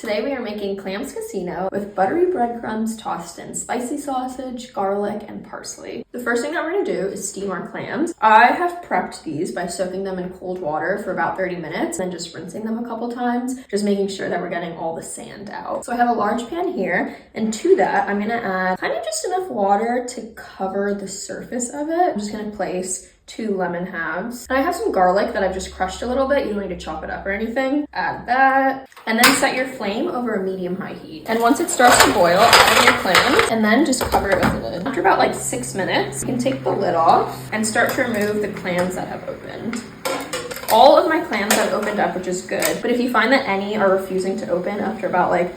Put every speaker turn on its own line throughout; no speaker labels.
Today we are making Clams Casino with buttery breadcrumbs tossed in spicy sausage, garlic, and parsley. The first thing that we're gonna do is steam our clams. I have prepped these by soaking them in cold water for about 30 minutes and just rinsing them a couple times, just making sure that we're getting all the sand out. So I have a large pan here, and to that I'm gonna add kind of just enough water to cover the surface of it. I'm just gonna place 2 lemon halves. And I have some garlic that I've just crushed a little bit. You don't need to chop it up or anything. Add that. And then set your flame over a medium-high heat. And once it starts to boil, add in your clams and then just cover it with a lid. After about like 6 minutes, you can take the lid off and start to remove the clams that have opened. All of my clams have opened up, which is good. But if you find that any are refusing to open after about like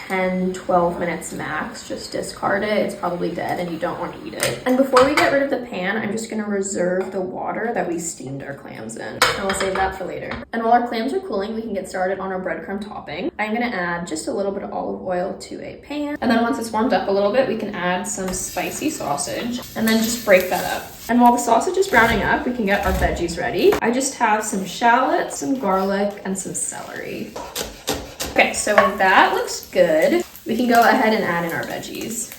10-12 minutes max, just discard it. It's probably dead and you don't want to eat it. And before we get rid of the pan, I'm just gonna reserve the water that we steamed our clams in, and we'll save that for later. And while our clams are cooling, we can get started on our breadcrumb topping. I'm gonna add just a little bit of olive oil to a pan, and then once it's warmed up a little bit, we can add some spicy sausage and then just break that up. And while the sausage is browning up, we can get our veggies ready. I just have some shallots, some garlic, and some celery. Okay, so when that looks good, we can go ahead and add in our veggies.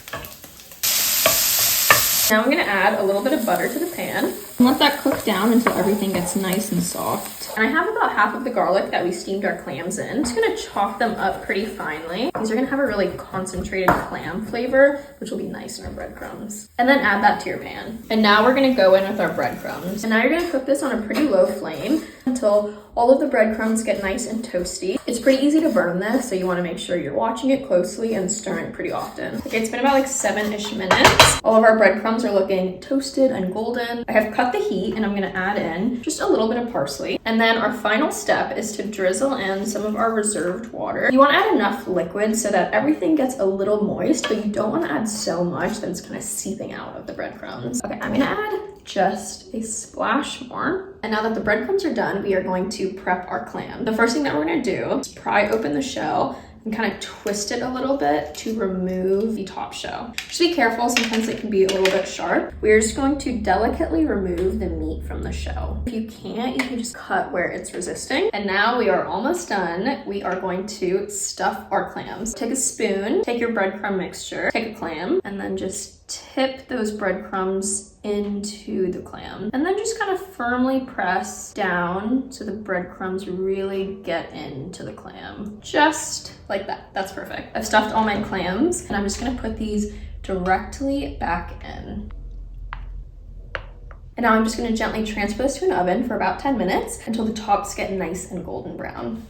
Now I'm gonna add a little bit of butter to the pan and let that cook down until everything gets nice and soft. And I have about half of the garlic that we steamed our clams in. I'm just gonna chop them up pretty finely. These are gonna have a really concentrated clam flavor, which will be nice in our breadcrumbs. And then add that to your pan. And now we're gonna go in with our breadcrumbs. And now you're gonna cook this on a pretty low flame until all of the breadcrumbs get nice and toasty. It's pretty easy to burn this, so you wanna make sure you're watching it closely and stirring pretty often. Okay, it's been about like 7-ish minutes. All of our breadcrumbs are looking toasted and golden. I have cut the heat and I'm gonna add in just a little bit of parsley. And then our final step is to drizzle in some of our reserved water. You wanna add enough liquid so that everything gets a little moist, but you don't wanna add so much that it's kind of seeping out of the breadcrumbs. Okay, I'm gonna add just a splash more. And now that the breadcrumbs are done, we are going to prep our clam. The first thing that we're gonna do is pry open the shell and kind of twist it a little bit to remove the top shell. Just be careful, sometimes it can be a little bit sharp. We're just going to delicately remove the meat from the shell. If you can't, you can just cut where it's resisting. And now we are almost done. We are going to stuff our clams. Take a spoon, take your breadcrumb mixture, take a clam, and then just tip those breadcrumbs into the clam. And then just kind of firmly press down so the breadcrumbs really get into the clam. Just like that. That's perfect. I've stuffed all my clams and I'm just gonna put these directly back in. And now I'm just gonna gently transfer this to an oven for about 10 minutes until the tops get nice and golden brown.